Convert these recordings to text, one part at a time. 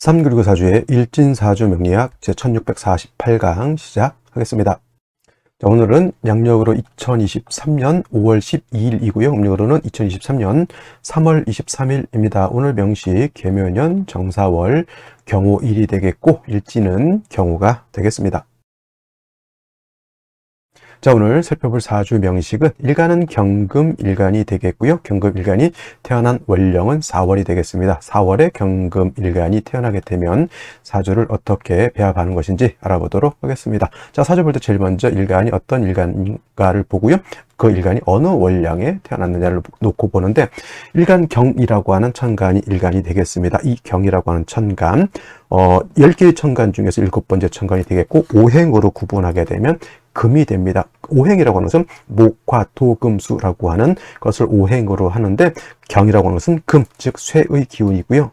삼 그리고 사주의 일진사주 명리학 제1648강 시작하겠습니다. 자, 오늘은 양력으로 2023년 5월 12일이고요. 음력으로는 2023년 3월 23일입니다. 오늘 명시 계묘년 정사월 경호일이 되겠고 일진은 경호가 되겠습니다. 자, 오늘 살펴볼 사주 명식은 일간은 경금일간이 되겠고요. 경금일간이 태어난 월령은 4월이 되겠습니다. 4월에 경금일간이 태어나게 되면 사주를 어떻게 배합하는 것인지 알아보도록 하겠습니다. 자, 사주 볼 때 제일 먼저 일간이 어떤 일간인가를 보고요. 그 일간이 어느 월량에 태어났느냐를 놓고 보는데, 일간경이라고 하는 천간이 일간이 되겠습니다. 이 경이라고 하는 천간, 10개의 천간 중에서 7번째 천간이 되겠고, 오행으로 구분하게 되면 금이 됩니다. 오행이라고 하는 것은 목화, 토, 금, 수라고 하는 것을 오행으로 하는데, 경이라고 하는 것은 금, 즉 쇠의 기운이고요.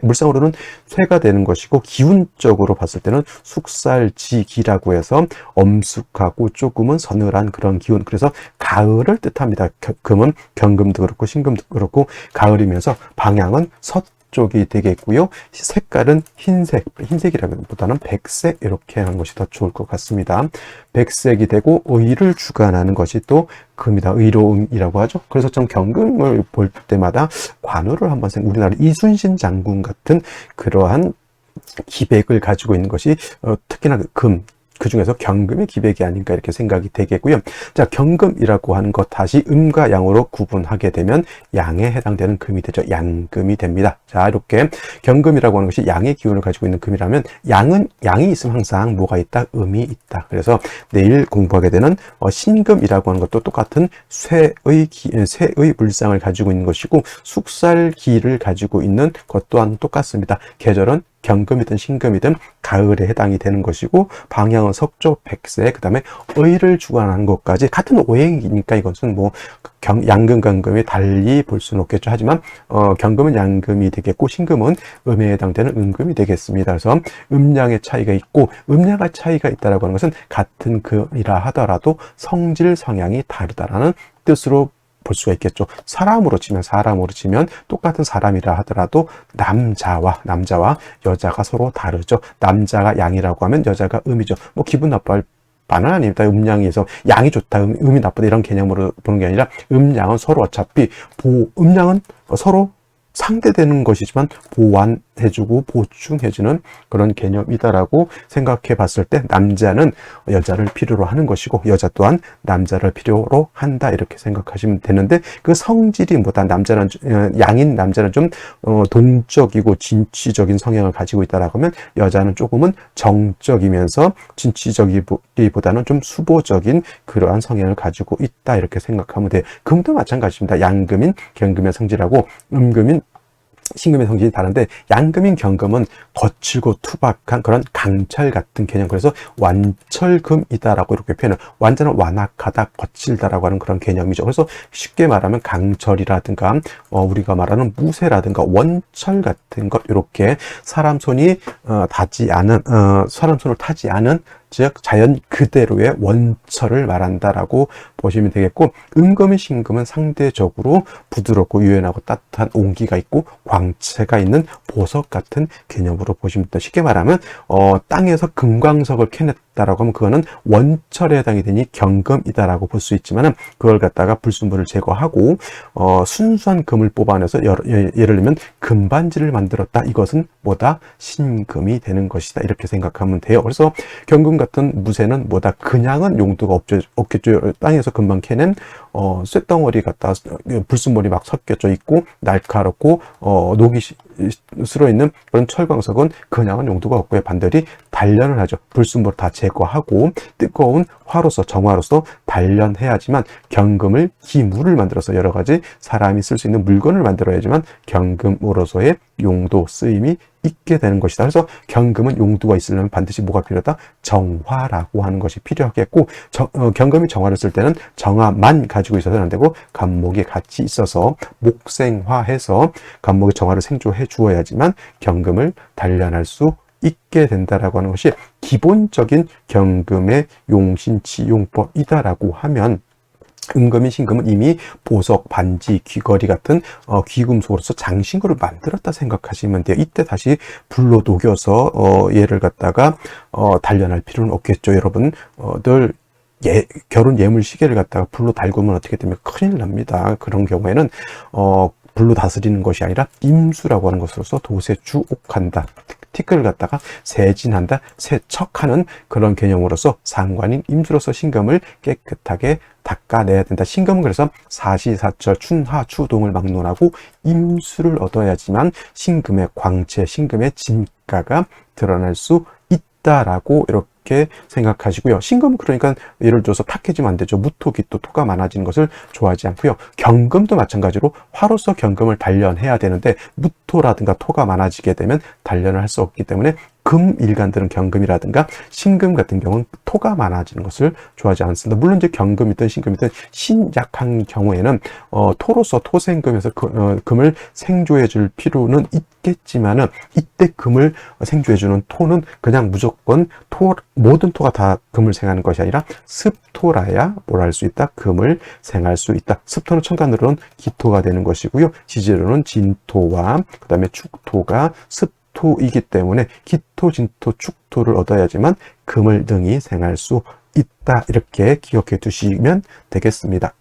물상으로는 쇠가 되는 것이고, 기운적으로 봤을 때는 숙살지기라고 해서 엄숙하고 조금은 서늘한 그런 기운, 그래서 가을을 뜻합니다. 금은 경금도 그렇고 신금도 그렇고 가을이면서 방향은 서쪽이 되겠고요. 색깔은 흰색이라기보다는 백색, 이렇게 하는 것이 더 좋을 것 같습니다. 백색이 되고 의를 주관하는 것이 또 금이다. 의로움이라고 하죠. 그래서 좀 경금을 볼 때마다 관우를 한번 우리나라 이순신 장군 같은 그러한 기백을 가지고 있는 것이 특히나 그 중에서 경금의 기백이 아닌가 이렇게 생각이 되겠고요. 자, 경금이라고 하는 것 다시 음과 양으로 구분하게 되면 양에 해당되는 금이 되죠. 양금이 됩니다. 자, 이렇게 경금이라고 하는 것이 양의 기운을 가지고 있는 금이라면 양이 있으면 항상 뭐가 있다? 음이 있다. 그래서 내일 공부하게 되는 신금이라고 하는 것도 똑같은 쇠의 물상을 가지고 있는 것이고, 숙살기를 가지고 있는 것 또한 똑같습니다. 계절은 경금이든 신금이든 가을에 해당이 되는 것이고, 방향은 서쪽 백색, 그 다음에 의를 주관하는 것까지 같은 오행이니까 이것은 뭐 양금, 간금이 달리 볼 수는 없겠죠. 하지만 경금은 양금이 되겠고 신금은 음에 해당되는 음금이 되겠습니다. 그래서 음양의 차이가 있고, 음양의 차이가 있다라고 하는 것은 같은 금이라 하더라도 성질 성향이 다르다라는 뜻으로 볼 수가 있겠죠. 사람으로 치면 똑같은 사람이라 하더라도 남자와 여자가 서로 다르죠. 남자가 양이라고 하면 여자가 음이죠. 뭐 기분 나빠할 바는 아닙니다. 음양에서 양이 좋다, 음이 나쁘다 이런 개념으로 보는 게 아니라, 음양은 서로 어차피 음양은 서로 상대되는 것이지만 보완해주고 보충해주는 그런 개념이다라고 생각해 봤을 때, 남자는 여자를 필요로 하는 것이고 여자 또한 남자를 필요로 한다, 이렇게 생각하시면 되는데, 그 성질이 뭐다? 양인 남자는 좀 동적이고 진취적인 성향을 가지고 있다라고 하면, 여자는 조금은 정적이면서 진취적이보다는 좀 수보적인 그러한 성향을 가지고 있다, 이렇게 생각하면 돼요. 금도 마찬가지입니다. 양금인 경금의 성질하고 음금인 신금의 성질이 다른데, 양금인 경금은 거칠고 투박한 그런 강철 같은 개념, 그래서 완철금이다라고 이렇게 표현을, 완전은 완악하다, 거칠다라고 하는 그런 개념이죠. 그래서 쉽게 말하면 강철이라든가 우리가 말하는 무쇠라든가 원철 같은 것, 이렇게 사람 손을 타지 않은 즉 자연 그대로의 원철을 말한다라고 보시면 되겠고, 음금인 신금은 상대적으로 부드럽고 유연하고 따뜻한 온기가 있고 광채가 있는 보석 같은 개념으로 보시면 됩니다. 쉽게 말하면 땅에서 금광석을 캐냈다라고 하면 그거는 원철에 해당이 되니 경금이다라고 볼 수 있지만은, 그걸 갖다가 불순물을 제거하고 순수한 금을 뽑아내서 예를 들면 금반지를 만들었다, 이것은 뭐다? 신금이 되는 것이다, 이렇게 생각하면 돼요. 그래서 경금 같은 무쇠는 뭐다? 그냥은 용도가 없겠죠. 땅에서 금방 캐낸 쇳덩어리 갖다 불순물이 막 섞여져 있고 날카롭고 녹이 쓸어 있는 그런 철광석은 그냥은 용도가 없고요. 반대로 단련을 하죠. 불순물을 다 제거하고 뜨거운 정화로서 단련해야지만 경금을 기물을 만들어서 여러 가지 사람이 쓸 수 있는 물건을 만들어야지만 경금으로서의 용도, 쓰임이 있게 되는 것이다. 그래서 경금은 용도가 있으려면 반드시 뭐가 필요하다? 정화라고 하는 것이 필요하겠고, 경금이 정화를 쓸 때는 정화만 가지고 있어서는 안 되고 간목이 같이 있어서 목생화해서 간목의 정화를 생조해 주어야지만 경금을 단련할 수 있게 된다라고 하는 것이 기본적인 경금의 용신치용법이다라고 하면, 은금인 신금은 이미 보석, 반지, 귀걸이 같은 귀금속으로서 장신구를 만들었다 생각하시면 돼요. 이때 다시 불로 녹여서 얘를 갖다가 단련할 필요는 없겠죠. 여러분 늘 결혼 예물 시계를 갖다가 불로 달구면 어떻게 되면 큰일 납니다. 그런 경우에는 불로 다스리는 것이 아니라 임수라고 하는 것으로서 도세주옥한다. 티끌을 갖다가 세진한다, 세척하는 그런 개념으로서 상관인 임수로서 신금을 깨끗하게 닦아내야 된다. 신금은 그래서 사시사철, 춘하, 추동을 막론하고 임수를 얻어야지만 신금의 광채, 신금의 진가가 드러날 수 있다라고 이렇게 생각하시고요. 신금은 그러니까 예를 들어서 탁해지면 안 되죠. 무토, 기토, 토가 많아지는 것을 좋아하지 않고요. 경금도 마찬가지로 화로서 경금을 단련해야 되는데 무토라든가 토가 많아지게 되면 단련을 할 수 없기 때문에 금 일간들은 경금이라든가 신금 같은 경우는 토가 많아지는 것을 좋아하지 않습니다. 물론 이제 경금이든 신금이든 신약한 경우에는 토로서 토생금에서 금을 생조해 줄 필요는 있겠지만은 이때 금을 생조해 주는 토는 그냥 무조건 모든 토가 다 금을 생하는 것이 아니라 습토라야 뭘 할 수 있다? 금을 생할 수 있다. 습토는 천간으로는 기토가 되는 것이고요. 지지로는 진토와 그 다음에 축토가 토이기 때문에 기토, 진토, 축토를 얻어야지만 금을 능히 생할 수 있다. 이렇게 기억해 두시면 되겠습니다.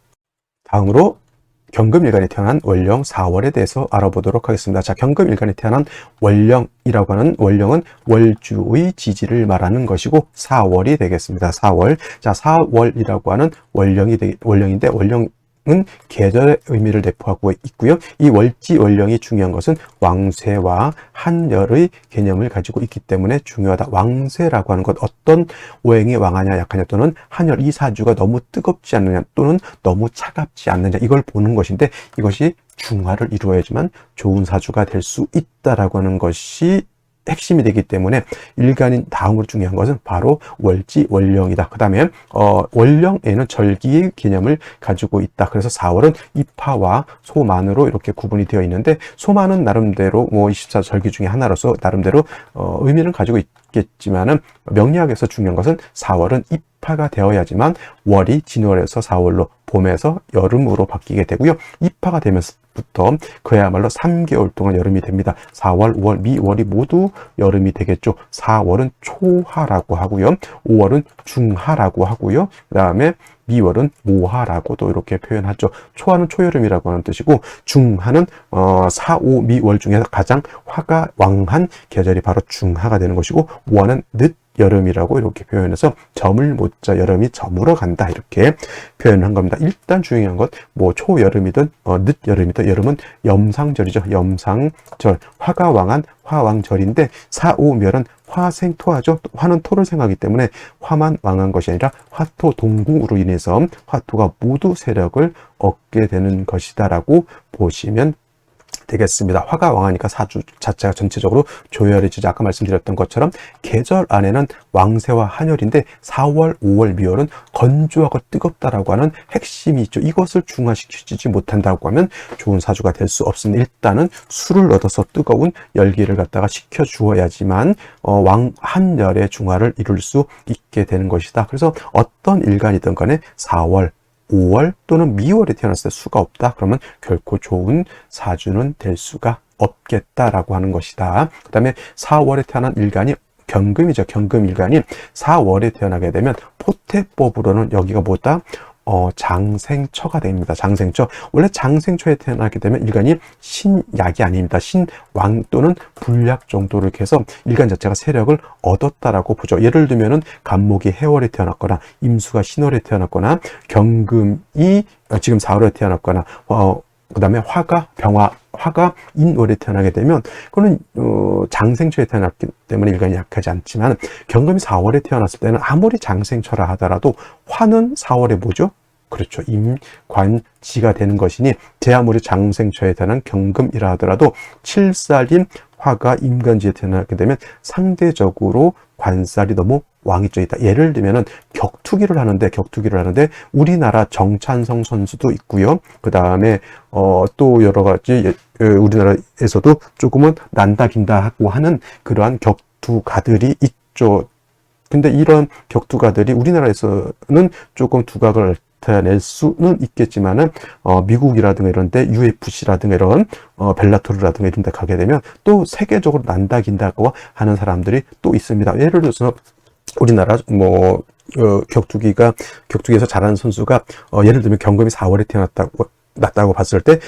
다음으로 경금일간에 태어난 월령 4월에 대해서 알아보도록 하겠습니다. 자, 경금일간에 태어난 월령이라고 하는 월령은 월주의 지지를 말하는 것이고 4월이 되겠습니다. 4월. 자, 4월이라고 하는 월령인데 월령은 계절의 의미를 내포하고 있고요. 이 월지 월령이 중요한 것은 왕쇠와 한열의 개념을 가지고 있기 때문에 중요하다. 왕쇠라고 하는 것, 어떤 오행이 왕하냐 약하냐 또는 한열 이 사주가 너무 뜨겁지 않느냐 또는 너무 차갑지 않느냐 이걸 보는 것인데 이것이 중화를 이루어야지만 좋은 사주가 될 수 있다라고 하는 것이 핵심이 되기 때문에 일간인 다음으로 중요한 것은 바로 월지 월령이다. 그 다음에 월령에는 절기의 개념을 가지고 있다. 그래서 4월은 입하와 소만으로 이렇게 구분이 되어 있는데 소만은 나름대로 24절기 중에 하나로서 나름대로 의미를 가지고 있겠지만은 명리학에서 중요한 것은 4월은 입하가 되어야지만 월이 진월에서 4월로 봄에서 여름으로 바뀌게 되고요. 입하가 되면서부터 그야말로 3개월 동안 여름이 됩니다. 4월, 5월, 미월이 모두 여름이 되겠죠. 4월은 초하라고 하고요. 5월은 중하라고 하고요. 그 다음에 미월은 모하라고도 이렇게 표현하죠. 초하는 초여름이라고 하는 뜻이고 중하는 4, 5, 미월 중에서 가장 화가 왕한 계절이 바로 중하가 되는 것이고 5월은 늦 여름이라고 이렇게 표현해서 점을 못 자 여름이 저물어 간다 이렇게 표현한 겁니다. 일단 중요한 것 초여름이든 늦여름이든 여름은 염상절이죠. 염상절 화가 왕한 화왕절인데 4, 5, 멸은 화생토하죠. 화는 토를 생하기 때문에 화만 왕한 것이 아니라 화토 동궁으로 인해서 화토가 모두 세력을 얻게 되는 것이다라고 보시면 되겠습니다. 화가 왕하니까 사주 자체가 전체적으로 조열해지죠. 아까 말씀드렸던 것처럼 계절 안에는 왕세와 한열인데 4월, 5월, 미월은 건조하고 뜨겁다라고 하는 핵심이 있죠. 이것을 중화시키지 못한다고 하면 좋은 사주가 될 수 없습니다. 일단은 술을 얻어서 뜨거운 열기를 갖다가 식혀 주어야지만 한열의 중화를 이룰 수 있게 되는 것이다. 그래서 어떤 일간이든 간에 4월, 5월 또는 미월에 태어났을 때 수가 없다. 그러면 결코 좋은 사주는 될 수가 없겠다라고 하는 것이다. 그 다음에 4월에 태어난 일간이 경금이죠. 경금일간이 4월에 태어나게 되면 포태법으로는 여기가 뭐다? 장생처가 됩니다. 장생처. 원래 장생처에 태어나게 되면 일간이 신약이 아닙니다. 신왕 또는 불약 정도로 이렇게 해서 일간 자체가 세력을 얻었다라고 보죠. 예를 들면은 간목이 해월에 태어났거나 임수가 신월에 태어났거나 경금이 지금 4월에 태어났거나 그 다음에 화가 인월에 태어나게 되면 그거는 장생처에 태어났기 때문에 일간이 약하지 않지만 경금이 4월에 태어났을 때는 아무리 장생처라 하더라도 화는 4월에 뭐죠? 그렇죠. 임관지가 되는 것이니 제 아무리 장생처에 태어난 경금이라 하더라도 7살인 화가 임관지에 태어나게 되면 상대적으로 관살이 너무 왕이쪽에 있다. 예를 들면은 격투기를 하는데 우리나라 정찬성 선수도 있고요. 그 다음에 또 여러 가지 우리나라에서도 조금은 난다 긴다 하고 하는 그러한 격투가들이 있죠. 근데 이런 격투가들이 우리나라에서는 조금 두각을 나타낼 수는 있겠지만은 미국이라든가 이런 데 UFC라든가 이런 벨라토르라든가 이런 데 가게 되면 또 세계적으로 난다긴다고 하는 사람들이 또 있습니다. 예를 들어서 우리나라 격투기에서 잘하는 선수가 예를 들면 경금이 4월에 났다고 봤을 때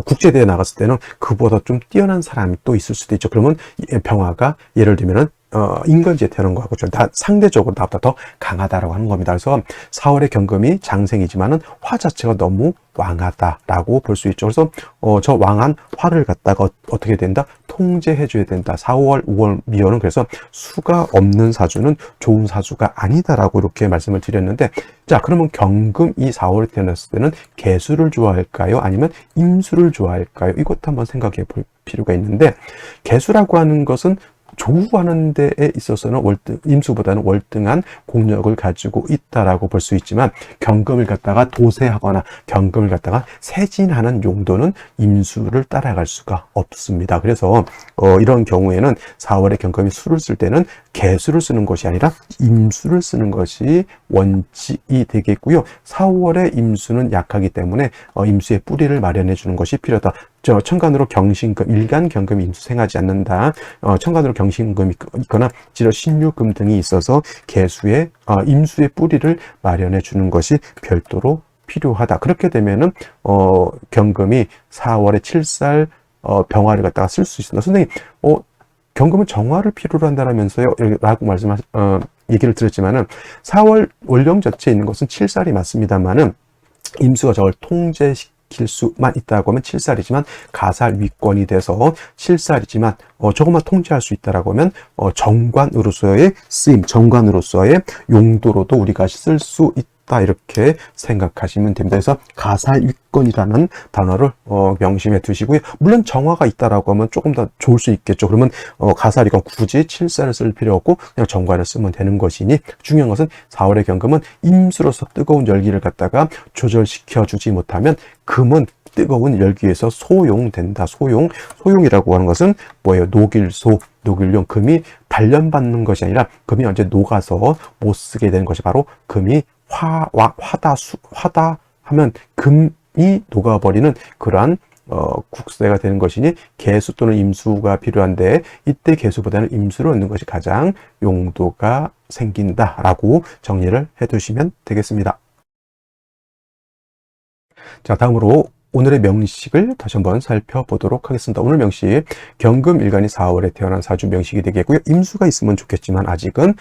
국제대회 나갔을 때는 그보다 좀 뛰어난 사람이 또 있을 수도 있죠. 그러면 병화가 예를 들면은 인간지에 태어난 거하고 좀 다 상대적으로 나보다 더 강하다라고 하는 겁니다. 그래서 4월의 경금이 장생이지만은 화 자체가 너무 왕하다라고 볼 수 있죠. 그래서 저 왕한 화를 갖다가 어떻게 된다? 통제해줘야 된다. 4월, 5월, 미월은 그래서 수가 없는 사주는 좋은 사주가 아니다라고 이렇게 말씀을 드렸는데, 자, 그러면 경금 이 4월에 태어났을 때는 개수를 좋아할까요? 아니면 임수를 좋아할까요? 이것도 한번 생각해 볼 필요가 있는데, 개수라고 하는 것은 조우하는 데에 있어서는 임수보다는 월등한 공력을 가지고 있다라고 볼 수 있지만, 경금을 갖다가 도세하거나 경금을 갖다가 세진하는 용도는 임수를 따라갈 수가 없습니다. 그래서 이런 경우에는 4월에 경금이 수를 쓸 때는 개수를 쓰는 것이 아니라 임수를 쓰는 것이 원칙이 되겠고요. 4월에 임수는 약하기 때문에 임수의 뿌리를 마련해 주는 것이 필요하다. 천간으로 경신금, 일간 경금이 임수 생하지 않는다. 천간으로 경신금이 있거나 지러 신유금 등이 있어서 개수의 임수의 뿌리를 마련해 주는 것이 별도로 필요하다. 그렇게 되면은 경금이 4월에 7살 병화를 갖다가 쓸 수 있습니다. 선생님, 경금은 정화를 필요로 한다라면서요? 라고 얘기를 들었지만은 4월 월령 자체에 있는 것은 7살이 맞습니다만은 임수가 저걸 통제시킬 수만 있다고 하면 7살이지만 가살 위권이 돼서 7살이지만 조금만 통제할 수 있다라고 하면 정관으로서의 쓰임, 정관으로서의 용도로도 우리가 쓸 수 있다. 이렇게 생각하시면 됩니다. 그래서 가살위권이라는 단어를 명심해 두시고요. 물론 정화가 있다라고 하면 조금 더 좋을 수 있겠죠. 그러면 가살위권 굳이 7살을 쓸 필요 없고 그냥 정관을 쓰면 되는 것이니, 중요한 것은 4월의 경금은 임수로서 뜨거운 열기를 갖다가 조절시켜 주지 못하면 금은 뜨거운 열기에서 소용된다. 소용이라고 하는 것은 뭐예요? 녹일용. 금이 단련받는 것이 아니라 금이 언제 녹아서 못 쓰게 되는 것이 바로 금이 화다 하면 금이 녹아버리는 그러한 국세가 되는 것이니, 개수 또는 임수가 필요한데 이때 개수보다는 임수를 얻는 것이 가장 용도가 생긴다라고 정리를 해 두시면 되겠습니다. 자, 다음으로 오늘의 명식을 다시 한번 살펴보도록 하겠습니다. 오늘 명식, 경금일간이 4월에 태어난 사주 명식이 되겠고요. 임수가 있으면 좋겠지만 아직은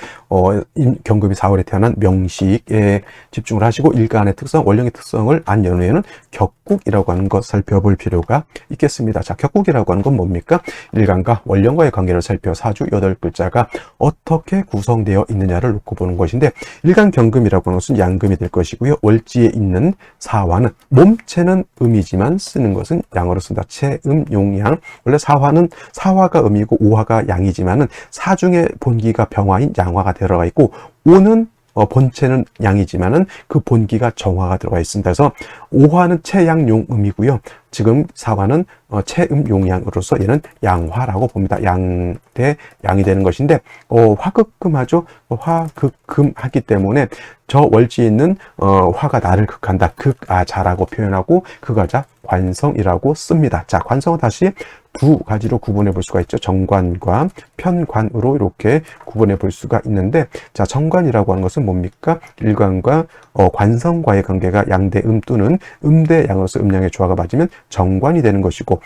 경금이 4월에 태어난 명식에 집중을 하시고, 일간의 특성, 원령의 특성을 안 연후에는 격국이라고 하는 것 살펴볼 필요가 있겠습니다. 자, 격국이라고 하는 건 뭡니까? 일간과 원령과의 관계를 살펴 사주 8글자가 어떻게 구성되어 있느냐를 놓고 보는 것인데, 일간 경금이라고 하는 것은 양금이 될 것이고요. 월지에 있는 사화는 몸체는 음이지만 쓰는 것은 양으로 쓴다. 체음 용양. 원래 사화가 음이고 오화가 양이지만은 사중에 본기가 병화인 양화가 들어가 있고, 오는 본체는 양이지만은 그 본기가 정화가 들어가 있습니다. 그래서 오화는 체양용음이고요. 지금 사화는 체음용양으로서 얘는 양화라고 봅니다. 양 대 양이 되는 것인데, 화극금하죠. 화극금 하기 때문에 저 월지에 있는 화가 나를 극한다. 극아자라고 표현하고, 극아자 관성이라고 씁니다. 자, 관성은 다시 두 가지로 구분해 볼 수가 있죠. 정관과 편관으로 이렇게 구분해 볼 수가 있는데, 자, 정관이라고 하는 것은 뭡니까? 일관과 관성과의 관계가 양대 음 또는 음대 양으로서 음양의 조화가 맞으면 정관이 되는 것이고,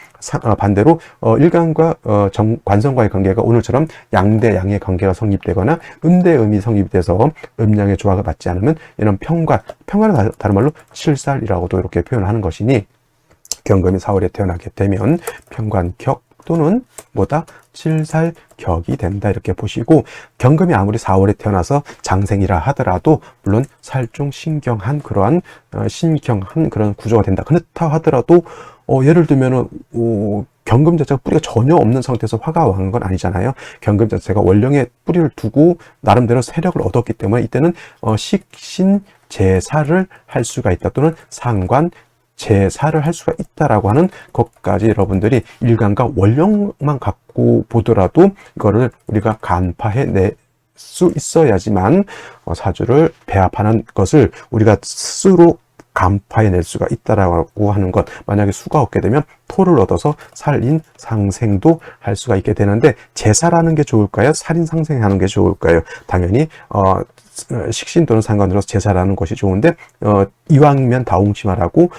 반대로 일관과 관성과의 관계가 오늘처럼 양대 양의 관계가 성립되거나 음대 음이 성립돼서 음양의 조화가 맞지 않으면 얘는 편관은 다른 말로 실살이라고도 이렇게 표현하는 것이니, 경금이 4월에 태어나게 되면 편관격 또는 실살격이 된다, 이렇게 보시고, 경금이 아무리 4월에 태어나서 장생이라 하더라도 물론 살중 신경한 그러한 그런 구조가 된다. 그렇다 하더라도 예를 들면은 경금 자체가 뿌리가 전혀 없는 상태에서 화가 왕한 건 아니잖아요. 경금 자체가 원령에 뿌리를 두고 나름대로 세력을 얻었기 때문에 이때는 식신 제사를 할 수가 있다, 또는 상관 제사를 할 수가 있다라고 하는 것까지 여러분들이 일간과 원령만 갖고 보더라도 이거를 우리가 간파해 수 있어야지만 사주를 배합하는 것을 우리가 스스로 간파해낼 수가 있다라고 하는 것. 만약에 수가 없게 되면 토를 얻어서 살인 상생도 할 수가 있게 되는데, 제사라는 게 좋을까요? 살인 상생하는 게 좋을까요? 당연히 식신도는 상관없어서 제사라는 것이 좋은데, 이왕이면 다홍치마라고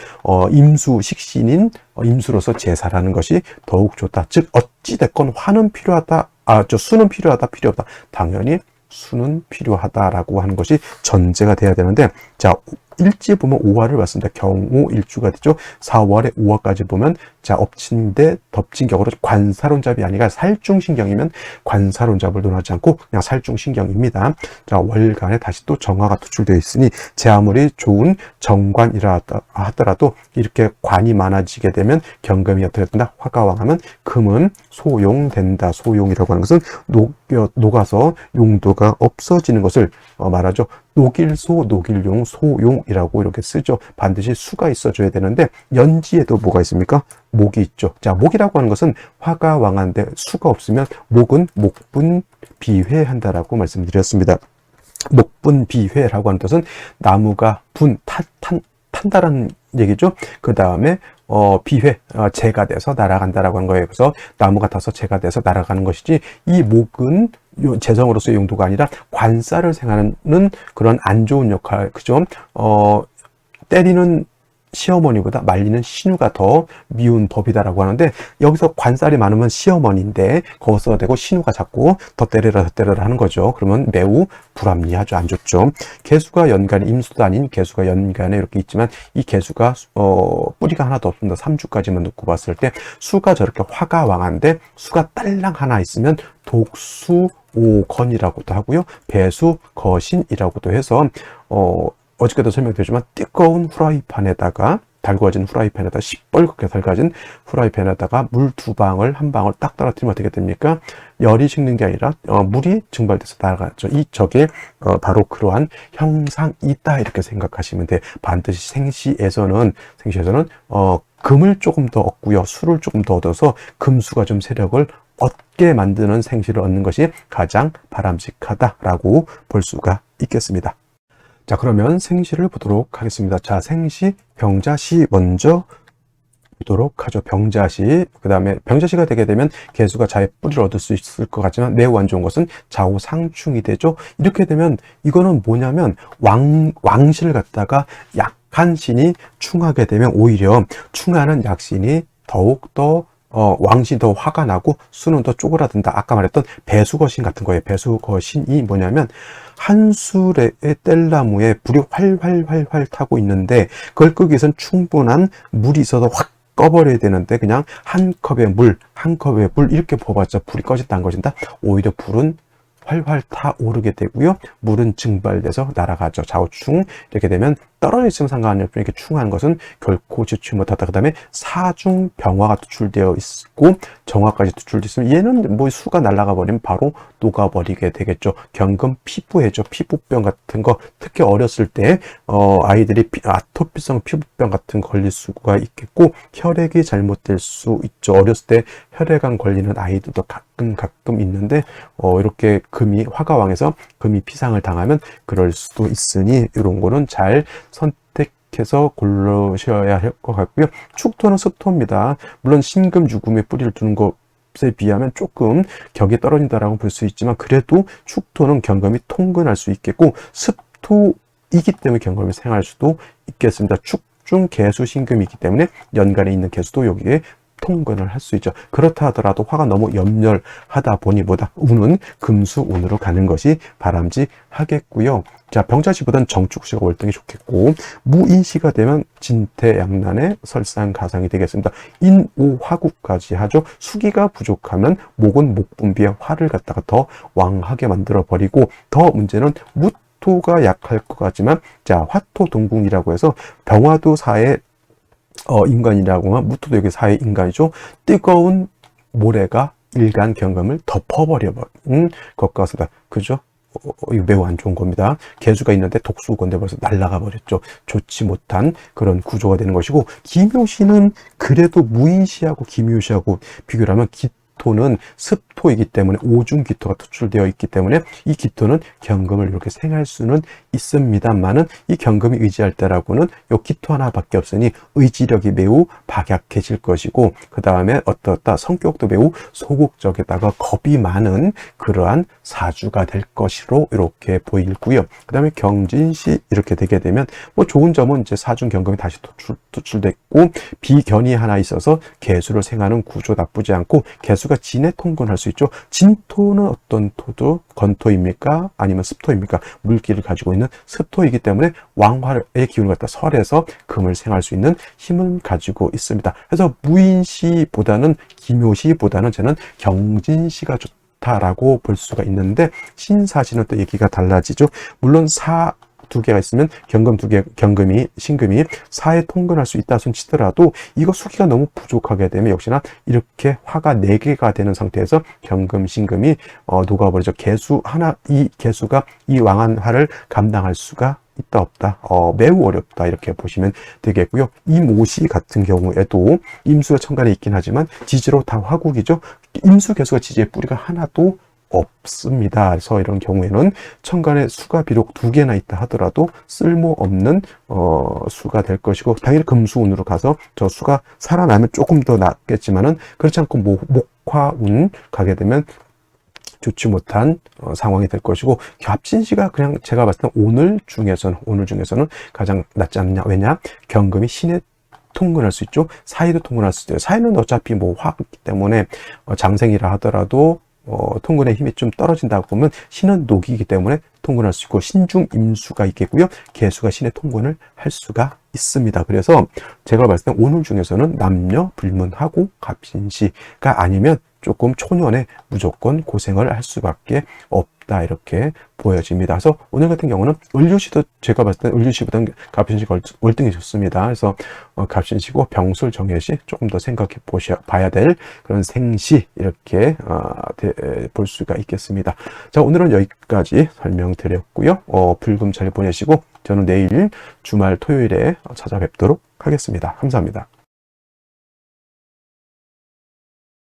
임수 식신인 임수로서 제사라는 것이 더욱 좋다. 즉 어찌됐건 화는 필요하다, 수는 필요하다, 필요 없다. 당연히 수는 필요하다라고 하는 것이 전제가 돼야 되는데, 자, 일지 보면 5화를 봤습니다. 경오일주가 되죠. 4월에 5화까지 보면, 자, 엎친데 덮친 격으로 관사론잡이 아니라 살중신경이면 관사론잡을 논하지 않고 그냥 살중신경입니다. 자, 월간에 다시 또 정화가 투출되어 있으니, 제 아무리 좋은 정관이라 하더라도 이렇게 관이 많아지게 되면 경금이 어떻게 된다? 화가 왕하면 금은 소용된다. 소용이라고 하는 것은 녹아서 용도가 없어지는 것을 말하죠. 녹일소, 녹일용, 소용이라고 이렇게 쓰죠. 반드시 수가 있어줘야 되는데, 연지에도 뭐가 있습니까? 목이 있죠. 자, 목이라고 하는 것은 화가 왕한데 수가 없으면 목은 목분비회한다라고 말씀드렸습니다. 목분비회라고 하는 뜻은 나무가 탄다라는 얘기죠. 그 다음에 비회, 재가 돼서 날아간다라고 하는 거예요. 그래서 나무가 타서 재가 돼서 날아가는 것이지, 이 목은 재성으로서의 용도가 아니라 관살을 생하는 그런 안 좋은 역할, 그죠? 때리는 시어머니보다 말리는 신우가 더 미운 법이다라고 하는데, 여기서 관살이 많으면 시어머니인데 거기서 대고 신우가 자꾸 더 때려라 하는 거죠. 그러면 매우 불합리하죠. 안 좋죠. 개수가 연간에, 임수도 아닌 개수가 연간에 이렇게 있지만, 이 개수가 뿌리가 하나도 없습니다. 3주까지만 놓고 봤을 때 수가 저렇게 화가 왕한데 수가 딸랑 하나 있으면 독수오건이라고도 하고요, 배수거신이라고도 해서 어저께도 설명드렸지만, 뜨거운 후라이팬에다가, 달구어진 후라이팬에다가, 시뻘겋게 달궈진 후라이팬에다가 물 2방울, 1방울 딱 떨어뜨리면 어떻게 됩니까? 열이 식는 게 아니라 물이 증발돼서 날아가죠. 저게 바로 그러한 형상이다, 이렇게 생각하시면 돼요. 반드시 생시에서는 금을 조금 더 얻고요, 수를 조금 더 얻어서 금수가 좀 세력을 얻게 만드는 생시를 얻는 것이 가장 바람직하다라고 볼 수가 있겠습니다. 자, 그러면 생시를 보도록 하겠습니다. 자, 생시, 병자시 먼저 보도록 하죠. 병자시, 그 다음에 병자시가 되게 되면 개수가 자의 뿌리를 얻을 수 있을 것 같지만, 매우 안 좋은 것은 좌우 상충이 되죠. 이렇게 되면 이거는 뭐냐면, 왕실을 갖다가 약한 신이 충하게 되면 오히려 충하는 약신이 더욱더 왕신이 더 화가 나고 수는 더 쪼그라든다. 아까 말했던 배수거신 같은 거예요. 배수거신이 뭐냐면, 한 술의 뗄나무에 불이 활활 타고 있는데, 그걸 끄기 위해서는 충분한 물이 있어서 확 꺼버려야 되는데, 그냥 한 컵에 물 이렇게 부어봤자 불이 꺼진다 안 꺼진다? 오히려 불은 활활 타오르게 되고요, 물은 증발돼서 날아가죠. 좌우충. 이렇게 되면 떨어져 있으면 상관없지만 이렇게 충한 것은 결코 지추지 못하다. 그 다음에 사중병화가 투출되어 있고 정화까지 투출되어 있으면, 얘는 뭐 수가 날아가 버리면 바로 녹아버리게 되겠죠. 경금 피부해죠. 피부병 같은 거, 특히 어렸을 때 아이들이 아토피성 피부병 같은 거 걸릴 수가 있겠고, 혈액이 잘못될 수 있죠. 어렸을 때 혈액암 걸리는 아이들도 가끔 있는데, 이렇게 금이 화가 왕해서 금이 피상을 당하면 그럴 수도 있으니, 이런 거는 잘 선택해서 고르셔야 할 것 같고요. 축토는 습토입니다. 물론 신금 유금에 뿌리를 두는 것에 비하면 조금 격이 떨어진다라고 볼 수 있지만, 그래도 축토는 경금이 통근할 수 있겠고, 습토이기 때문에 경금이 생할 수도 있겠습니다. 축중 개수 신금이기 때문에 연간에 있는 개수도 여기에 통근을 할 수 있죠. 그렇다 하더라도 화가 너무 염렬하다 보니 운은 금수운으로 가는 것이 바람직하겠고요. 자, 병자시보다는 정축시가 월등히 좋겠고, 무인시가 되면 진태양난의 설상가상이 되겠습니다. 인오화국까지 하죠. 수기가 부족하면 목은 목분비에 화를 갖다가 더 왕하게 만들어 버리고, 더 문제는 무토가 약할 것 같지만, 자, 화토 동궁이라고 해서 병화도 사의 인간이라고 하면 무토도 여기 사의 인간이죠. 뜨거운 모래가 일간 경금을 덮어버려 것 같습니다. 그죠? 이거 매우 안 좋은 겁니다. 개수가 있는데 독수건데 벌써 날아가 버렸죠. 좋지 못한 그런 구조가 되는 것이고, 기묘시는 그래도 무인시하고 기묘시하고 비교를 하면 기토는 습토이기 때문에 오중 기토가 투출되어 있기 때문에 이 기토는 경금을 이렇게 생할 수는 있습니다만은 이 경금이 의지할 때라고는 요 기토 하나밖에 없으니 의지력이 매우 박약해질 것이고 그 다음에 어떻다 성격도 매우 소극적에다가 겁이 많은 그러한 사주가 될 것으로 이렇게 보이고요. 그 다음에 경진시 이렇게 되게 되면 뭐 좋은 점은 이제 사중 경금이 다시 투출됐고 비견이 하나 있어서 개수를 생하는 구조 나쁘지 않고 개수가 진에 통근할 수 있죠. 진토는 어떤 토도 건토입니까? 아니면 습토입니까? 물기를 가지고 있는 습토이기 때문에 왕화의 기운을 갖다 설해서 금을 생할 수 있는 힘을 가지고 있습니다. 그래서 무인시보다는 기묘시보다는 저는 경진시가 좋다라고 볼 수가 있는데 신사시는 또 얘기가 달라지죠. 물론 사 두 개가 있으면 경금 두 개, 경금이, 신금이 사에 통근할 수 있다 손 치더라도 이거 수기가 너무 부족하게 되면 역시나 이렇게 화가 4개가 되는 상태에서 경금, 신금이 녹아버리죠. 개수 하나, 이 개수가 이 왕한화를 감당할 수가 있다 없다 매우 어렵다 이렇게 보시면 되겠고요. 이 모시 같은 경우에도 임수가 천간에 있긴 하지만 지지로 다 화국이죠. 임수 개수가 지지의 뿌리가 하나도 없습니다. 그래서 이런 경우에는 천간에 수가 비록 2개나 있다 하더라도 쓸모없는 수가 될 것이고 당연히 금수운으로 가서 저 수가 살아나면 조금 더 낫겠지만은 그렇지 않고 목화운 가게 되면 좋지 못한 상황이 될 것이고 갑진시가 그냥 제가 봤을 때 오늘 중에서는 가장 낫지 않느냐. 왜냐? 경금이 신의 통근할 수 있죠. 사이도 통근할 수 있어요. 사이는 어차피 뭐 화이기 때문에 장생이라 하더라도 통근의 힘이 좀 떨어진다고 보면 신은 녹이기 때문에 통근할 수 있고 신중 임수가 있겠고요. 개수가 신의 통근을 할 수가 있습니다. 그래서 제가 봤을 때 오늘 중에서는 남녀 불문하고 갑신시가 아니면 조금 초년에 무조건 고생을 할 수밖에 없다 이렇게 보여집니다. 그래서 오늘 같은 경우는 을류시도 제가 봤을 때 을류시보다는 갑신시가 월등히 좋습니다. 그래서 갑신시고 병술 정해시 조금 더 생각해 봐야 될 그런 생시 이렇게 볼 수가 있겠습니다. 자, 오늘은 여기까지 설명드렸고요. 불금 잘 보내시고 저는 내일 주말 토요일에 찾아뵙도록 하겠습니다. 감사합니다.